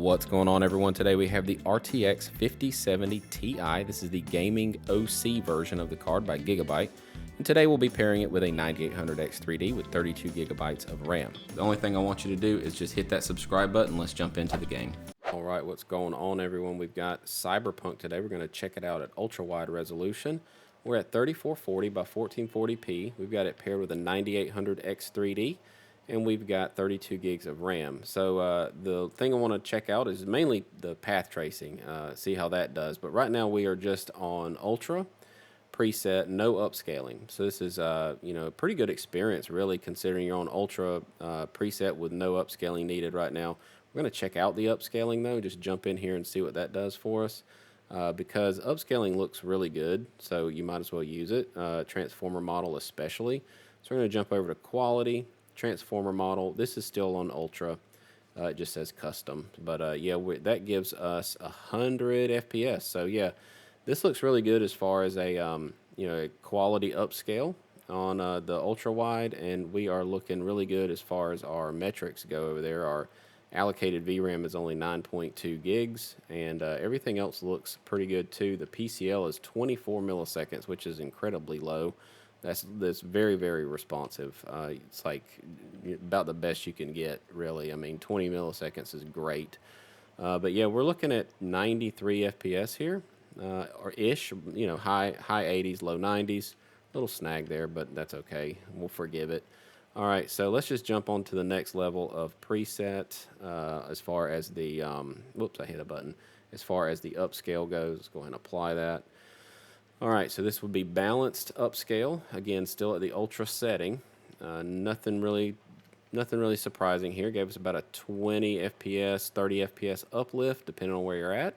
What's going on, everyone? Today we have the RTX 5070 Ti. This is the gaming OC version of the card by Gigabyte. And today we'll be pairing it with a 9800X3D with 32 gigabytes of RAM. The only thing I want you to do is just hit that subscribe button. Let's jump into the game. All right, what's going on, everyone? We've got Cyberpunk today. We're going to check it out at ultra-wide resolution. We're at 3440 by 1440p. We've got it paired with a 9800X3D. And we've got 32 gigs of RAM. So the thing I want to check out is mainly the path tracing, see how that does. But right now we are just on Ultra preset, no upscaling. So this is a pretty good experience, really, considering you're on Ultra preset with no upscaling needed right now. We're going to check out the upscaling, though, just jump in here and see what that does for us. Because upscaling looks really good, so you might as well use it, transformer model especially. So we're going to jump over to quality. Transformer model. This is still on Ultra. It just says custom, but yeah, that gives us 100 FPS. So yeah, this looks really good as far as a a quality upscale on the ultra wide, and we are looking really good as far as our metrics go over there. Our allocated VRAM is only 9.2 gigs, and everything else looks pretty good too. The PCL is 24 milliseconds, which is incredibly low. That's very, very responsive. It's like about the best you can get, really. I mean, 20 milliseconds is great. But yeah, we're looking at 93 FPS here, or ish. High 80s, low 90s. Little snag there, but that's okay. We'll forgive it. All right, so let's just jump on to the next level of preset. As far as the whoops, I hit a button. As far as the upscale goes, let's go ahead and apply that. All right, so this would be balanced upscale. Again, still at the ultra setting. Nothing really surprising here. Gave us about a 20 FPS, 30 FPS uplift, depending on where you're at,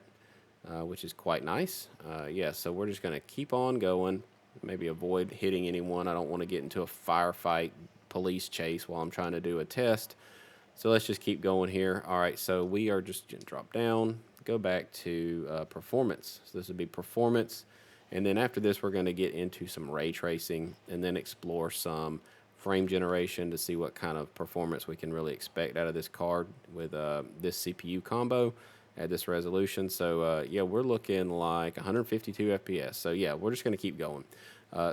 which is quite nice. Yeah, so we're just going to keep on going. Maybe avoid hitting anyone. I don't want to get into a firefight, police chase while I'm trying to do a test. So let's just keep going here. All right, so we are just going to drop down, go back to performance. So this would be performance. And then after this, we're going to get into some ray tracing and then explore some frame generation to see what kind of performance we can really expect out of this card with this CPU combo at this resolution. So yeah, we're looking like 152 FPS. So yeah, we're just going to keep going.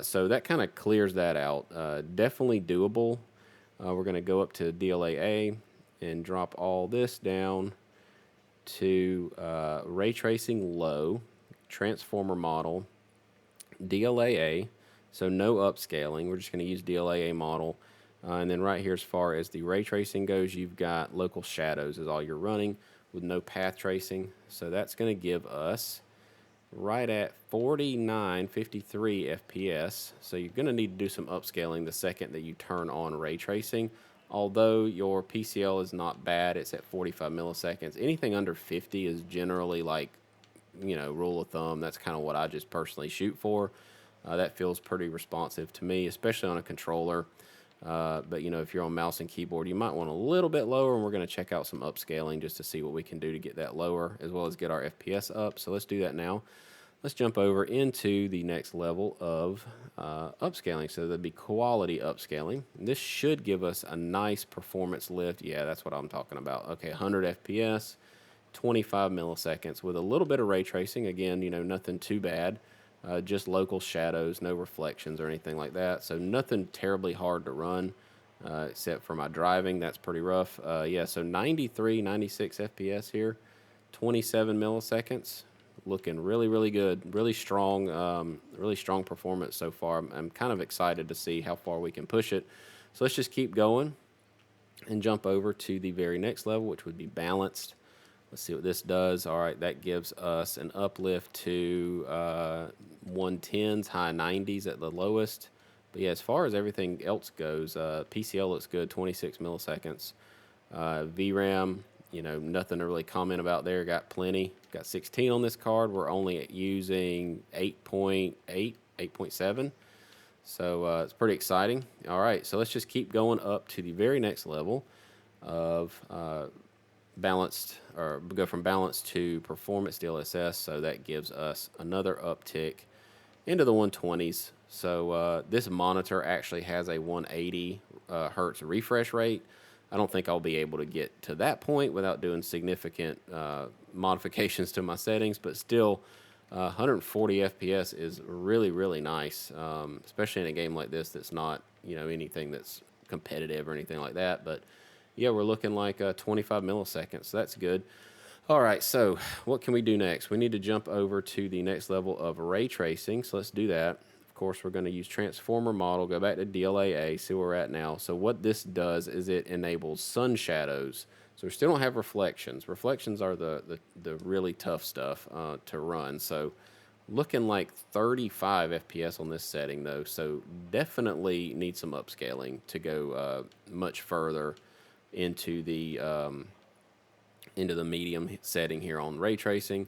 So that kind of clears that out. Definitely doable. We're going to go up to DLAA and drop all this down to ray tracing low, transformer model, DLAA, so no upscaling. We're just going to use DLAA model. And then right here, as far as the ray tracing goes, you've got local shadows is all you're running with no path tracing. So that's going to give us right at 4953 FPS. So you're going to need to do some upscaling the second that you turn on ray tracing. Although your PCL is not bad, it's at 45 milliseconds. Anything under 50 is generally like, rule of thumb. That's kind of what I just personally shoot for. That feels pretty responsive to me, especially on a controller. But if you're on mouse and keyboard, you might want a little bit lower, and we're going to check out some upscaling just to see what we can do to get that lower, as well as get our FPS up. So let's do that now. Let's jump over into the next level of upscaling. So that'd be quality upscaling. This should give us a nice performance lift. Yeah, that's what I'm talking about. Okay, 100 FPS. 25 milliseconds with a little bit of ray tracing. Again, nothing too bad. Just local shadows, no reflections or anything like that. So nothing terribly hard to run, except for my driving. That's pretty rough. Yeah, so 93, 96 FPS here, 27 milliseconds. Looking really, really good. Really strong performance so far. I'm kind of excited to see how far we can push it. So let's just keep going and jump over to the very next level, which would be balanced. Let's see what this does. All right, that gives us an uplift to 110s, high 90s at the lowest. But yeah, as far as everything else goes, PCL looks good, 26 milliseconds. VRAM, nothing to really comment about there. Got plenty. Got 16 on this card. We're only using 8.8, 8.7. So it's pretty exciting. All right, so let's just keep going up to the very next level of balanced, or go from balanced to performance DLSS. So that gives us another uptick into the 120s. So this monitor actually has a 180 hertz refresh rate. I don't think I'll be able to get to that point without doing significant modifications to my settings, but still 140 FPS is really, really nice, especially in a game like this that's not, you know, anything that's competitive or anything like that. But yeah, we're looking like 25 milliseconds, so that's good. All right, so what can we do next? We need to jump over to the next level of ray tracing, so let's do that. Of course, we're going to use transformer model, go back to DLAA, see where we're at now. So what this does is it enables sun shadows. So we still don't have reflections. Reflections are the really tough stuff to run. So looking like 35 FPS on this setting though. So definitely need some upscaling to go much further into the medium setting here on ray tracing.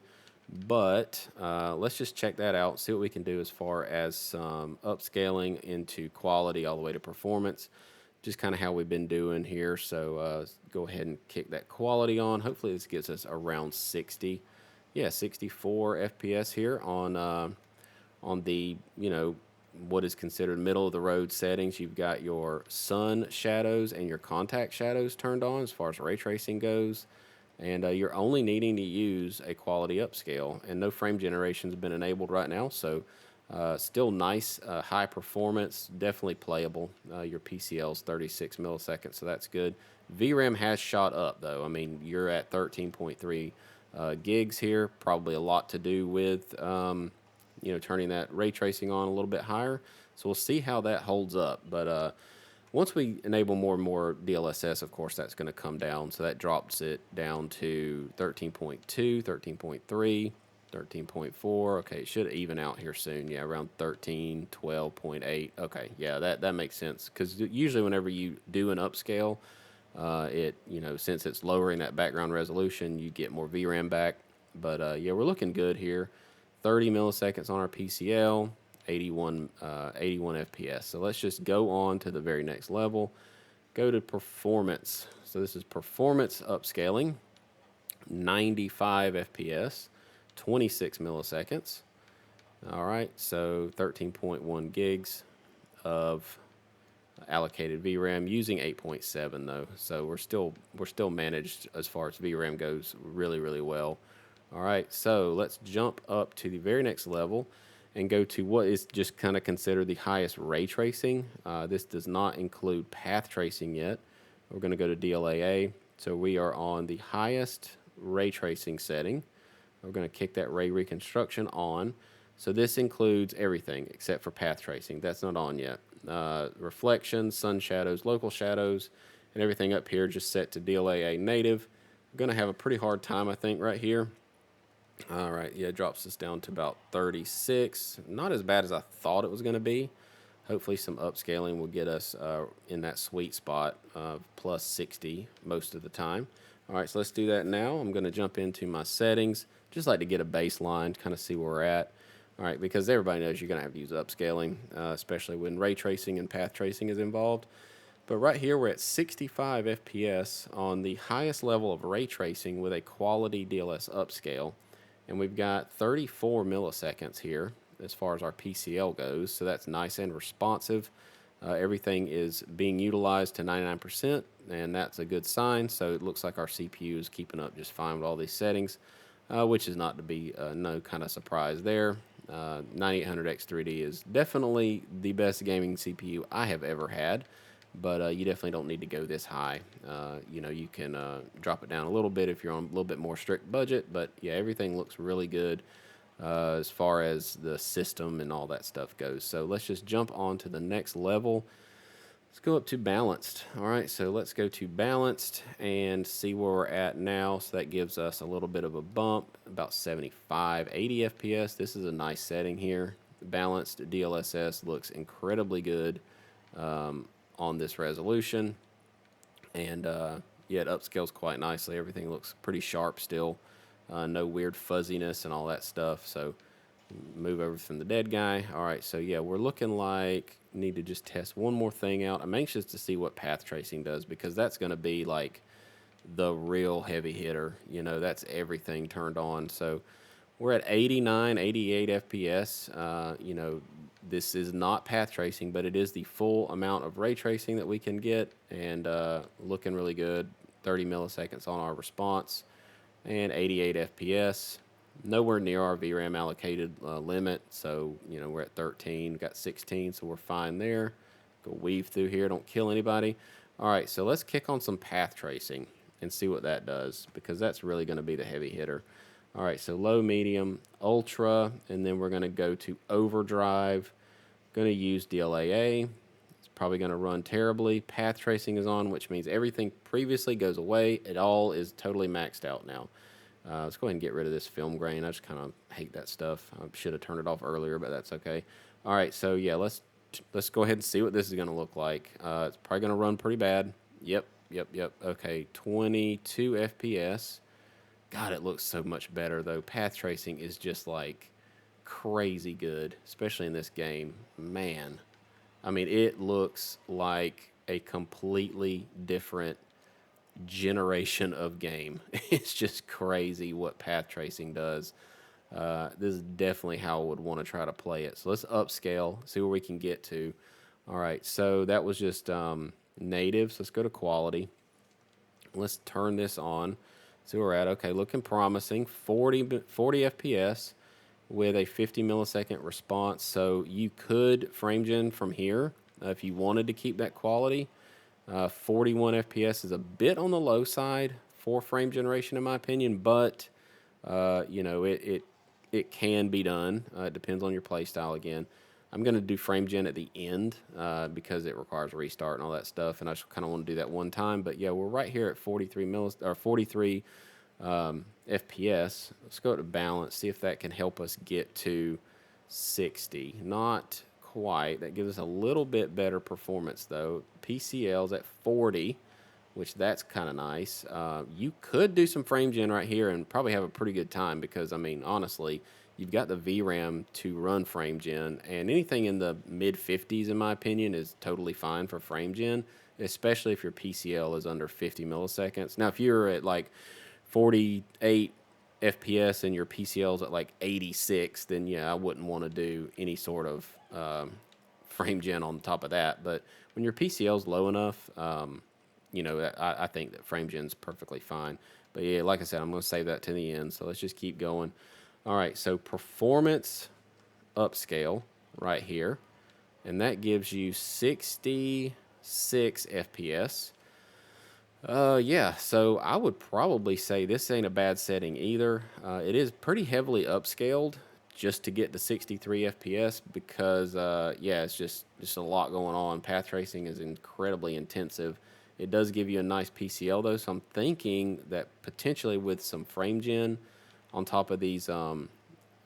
But let's just check that out, see what we can do as far as some upscaling into quality all the way to performance. Just kind of how we've been doing here. So go ahead and kick that quality on. Hopefully this gets us around 60. Yeah, 64 FPS here on the, you know, what is considered middle of the road settings. You've got your sun shadows and your contact shadows turned on as far as ray tracing goes. And you're only needing to use a quality upscale, and no frame generation has been enabled right now, so still nice, high performance, definitely playable. Your PCL is 36 milliseconds, so that's good. VRAM has shot up, though. I mean, you're at 13.3 gigs here, probably a lot to do with you know, turning that ray tracing on a little bit higher. So we'll see how that holds up, but once we enable more and more DLSS, of course, that's going to come down. So that drops it down to 13.2, 13.3, 13.4. Okay, it should even out here soon. Yeah, around 13, 12.8. Okay, yeah, that makes sense. Because usually whenever you do an upscale, it, you know, since it's lowering that background resolution, you get more VRAM back. But yeah, we're looking good here. 30 milliseconds on our PCL. 81 FPS. So let's just go on to the very next level. Go to performance. So this is performance upscaling. 95 FPS, 26 milliseconds. All right, so 13.1 gigs of allocated VRAM using 8.7 though. So we're still managed as far as VRAM goes really, really well. All right, so let's jump up to the very next level and go to what is just kind of considered the highest ray tracing. This does not include path tracing yet. We're going to go to DLAA. So we are on the highest ray tracing setting. We're going to kick that ray reconstruction on. So this includes everything except for path tracing. That's not on yet. Reflections, sun shadows, local shadows, and everything up here just set to DLAA native. We're going to have a pretty hard time, I think, right here. All right, yeah, it drops us down to about 36. Not as bad as I thought it was going to be. Hopefully some upscaling will get us in that sweet spot of plus 60 most of the time. All right, so let's do that now. I'm going to jump into my settings. Just like to get a baseline, kind of see where we're at. All right, because everybody knows you're going to have to use upscaling, especially when ray tracing and path tracing is involved. But right here, we're at 65 FPS on the highest level of ray tracing with a quality DLSS upscale. And we've got 34 milliseconds here as far as our PCL goes, so that's nice and responsive. Everything is being utilized to 99%, and that's a good sign. So it looks like our CPU is keeping up just fine with all these settings, which is not to be no kind of surprise there. 9800X3D is definitely the best gaming CPU I have ever had. But you definitely don't need to go this high. You know, you can drop it down a little bit if you're on a little bit more strict budget. But yeah, everything looks really good as far as the system and all that stuff goes. So let's just jump on to the next level. Let's go up to balanced. All right, so let's go to balanced and see where we're at now. So that gives us a little bit of a bump, about 75, 80 FPS. This is a nice setting here. Balanced DLSS looks incredibly good on this resolution, and yeah, it upscales quite nicely. Everything looks pretty sharp still, no weird fuzziness and all that stuff. So move over from the dead guy. All right, so yeah, we're looking like need to just test one more thing out. I'm anxious to see what path tracing does, because that's going to be like the real heavy hitter. You know, that's everything turned on. So we're at 89, 88 FPS. You know, This is not path tracing, but it is the full amount of ray tracing that we can get, and looking really good. 30 milliseconds on our response, and 88 FPS. Nowhere near our VRAM allocated limit, so we're at 13, got 16, so we're fine there. Go weave through here, don't kill anybody. All right, so let's kick on some path tracing and see what that does, because that's really going to be the heavy hitter. All right, so low, medium, ultra, and then we're going to go to overdrive. Going to use DLAA. It's probably going to run terribly. Path tracing is on, which means everything previously goes away. It all is totally maxed out now. Let's go ahead and get rid of this film grain. I just kind of hate that stuff. I should have turned it off earlier, but that's okay. All right, so yeah, let's go ahead and see what this is going to look like. It's probably going to run pretty bad. Yep. Okay, 22 FPS. God, it looks so much better, though. Path tracing is just, like, crazy good, especially in this game. Man. I mean, it looks like a completely different generation of game. It's just crazy what path tracing does. This is definitely how I would want to try to play it. So let's upscale, see where we can get to. All right, so that was just native. So let's go to quality. Let's turn this on. See where we're at. Okay, looking promising. 40 FPS with a 50 millisecond response. So you could frame gen from here if you wanted to keep that quality. 41 FPS is a bit on the low side for frame generation, in my opinion, but it can be done. It depends on your play style again. I'm going to do frame gen at the end because it requires a restart and all that stuff, and I just kind of want to do that one time. But yeah, we're right here at 43 FPS. Let's go to balance, see if that can help us get to 60. Not quite. That gives us a little bit better performance though. PCL's at 40, which that's kind of nice. You could do some frame gen right here and probably have a pretty good time, because I mean, honestly, you've got the VRAM to run frame gen, and anything in the mid 50s, in my opinion, is totally fine for frame gen, especially if your PCL is under 50 milliseconds. Now, if you're at like 48 FPS and your PCL is at like 86, then yeah, I wouldn't want to do any sort of frame gen on top of that. But when your PCL is low enough, I think that frame gen's perfectly fine. But yeah, like I said, I'm going to save that to the end. So let's just keep going. All right, so performance upscale right here, and that gives you 66 FPS. Yeah, so I would probably say this ain't a bad setting either. It is pretty heavily upscaled just to get to 63 FPS because, yeah, it's just a lot going on. Path tracing is incredibly intensive. It does give you a nice PCL, though, so I'm thinking that potentially with some frame gen on top of these,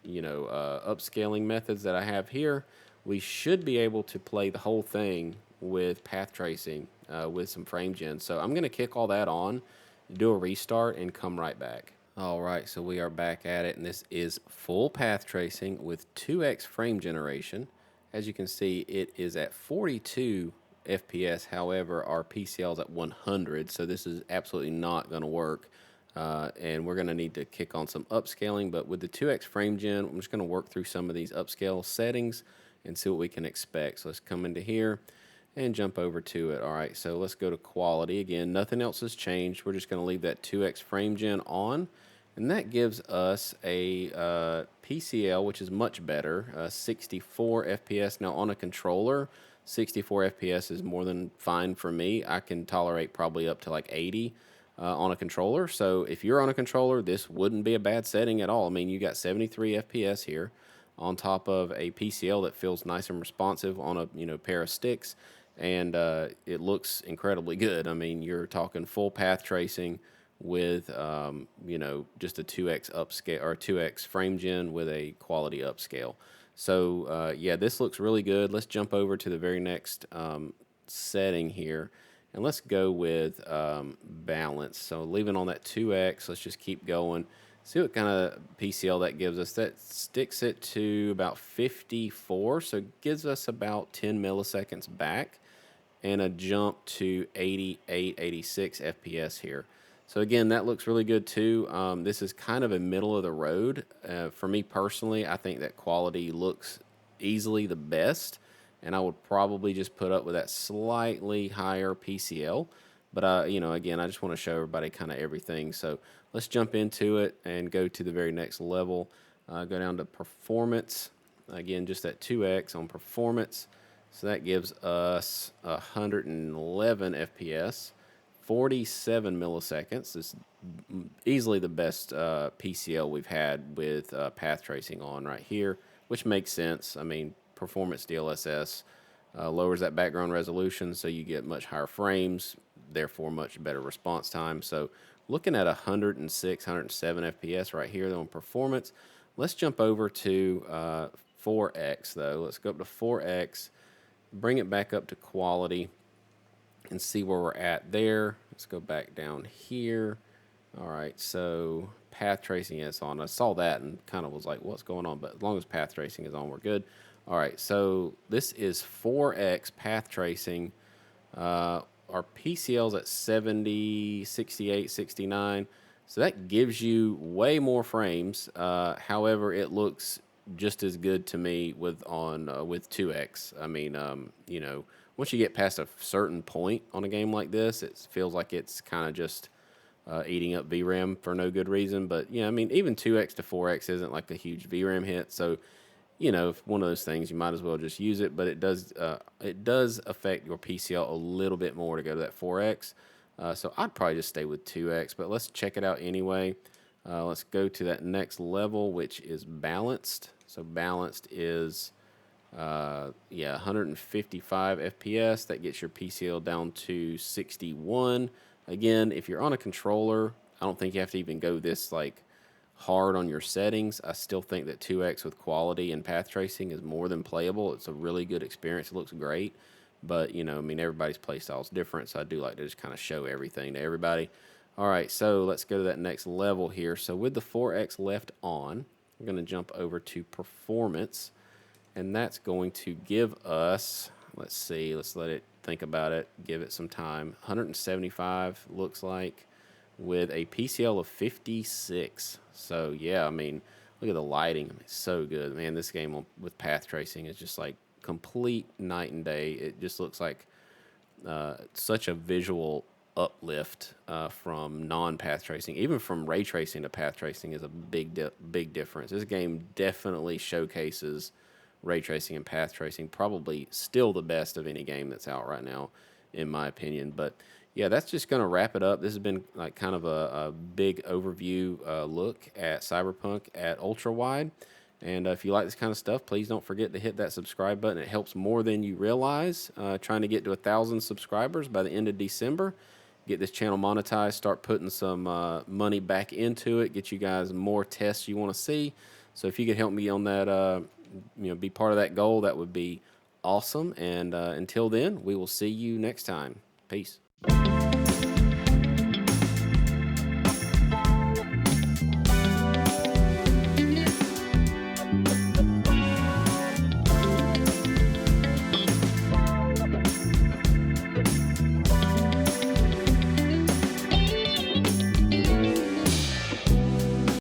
upscaling methods that I have here, we should be able to play the whole thing with path tracing with some frame gen. So I'm going to kick all that on, do a restart, and come right back. All right, so we are back at it, and this is full path tracing with 2x frame generation. As you can see, it is at 42 FPS. However, our PCL is at 100, so this is absolutely not going to work. And we're going to need to kick on some upscaling, but with the 2x frame gen, I'm just going to work through some of these upscale settings and see what we can expect. So let's come into here and jump over to it. All right, so let's go to quality. Again, nothing else has changed. We're just going to leave that 2x frame gen on, and that gives us a PCL, which is much better, 64 FPS. Now on a controller, 64 FPS is more than fine for me. I can tolerate probably up to like 80 on a controller. So if you're on a controller, this wouldn't be a bad setting at all. I mean, you got 73 FPS here on top of a PCL that feels nice and responsive on a pair of sticks, and it looks incredibly good. I mean, you're talking full path tracing with just a 2x upscale or 2x frame gen with a quality upscale. So yeah, this looks really good. Let's jump over to the very next setting here. And let's go with balance. So leaving on that 2x, let's just keep going. See what kind of PCL that gives us. That sticks it to about 54, so it gives us about 10 milliseconds back and a jump to 88, 86 FPS here. So again, that looks really good too. This is kind of a middle of the road. For me personally, I think that quality looks easily the best, and I would probably just put up with that slightly higher PCL. But you know, again, I just want to show everybody kind of everything. So let's jump into it and go to the very next level. Go down to performance. Again, just that 2x on performance. So that gives us 111 FPS, 47 milliseconds. This is easily the best PCL we've had with path tracing on right here, which makes sense. I mean, performance DLSS lowers that background resolution, so you get much higher frames, therefore much better response time. So looking at 106, 107 FPS right here on performance. Let's jump over to 4x though. Let's go up to 4x, bring it back up to quality, and see where we're at there. Let's go back down here. All right, so path tracing is on. I saw that and kind of was like, what's going on? But as long as path tracing is on, we're good. All right, so this is 4x path tracing. Our PCL's at 70, 68, 69. So that gives you way more frames. However, it looks just as good to me with 2x. I mean, you know, once you get past a certain point on a game like this, it feels like it's kind of just eating up VRAM for no good reason. But yeah, I mean, even 2x to 4x isn't like a huge VRAM hit. So, you know, if one of those things, you might as well just use it. But it does affect your PCL a little bit more to go to that 4x. So I'd probably just stay with 2x, but let's check it out anyway. Let's go to that next level, which is balanced. So balanced is, yeah, 155 FPS. That gets your PCL down to 61. Again, if you're on a controller, I don't think you have to even go this like hard on your settings. I still think that 2x with quality and path tracing is more than playable. It's a really good experience. It looks great. But, you know, I mean, everybody's playstyle is different, so I do like to just kind of show everything to everybody. All right, so let's go to that next level here. So with the 4x left on, we're going to jump over to performance, and that's going to give us, let's see, let's let it think about it, give it some time. 175 looks like, with a PCL of 56. So, yeah, I mean, look at the lighting. I mean, it's so good. Man, this game with path tracing is just like complete night and day. It just looks like such a visual uplift from non-path tracing. Even from ray tracing to path tracing is a big difference. This game definitely showcases ray tracing and path tracing. Probably still the best of any game that's out right now, in my opinion. But yeah, that's just going to wrap it up. This has been like kind of a big overview look at Cyberpunk at Ultrawide. And if you like this kind of stuff, please don't forget to hit that subscribe button. It helps more than you realize. Trying to get to 1,000 subscribers by the end of December. Get this channel monetized, start putting some money back into it, get you guys more tests you want to see. So if you could help me on that, you know, be part of that goal, that would be awesome. And until then, we will see you next time. Peace.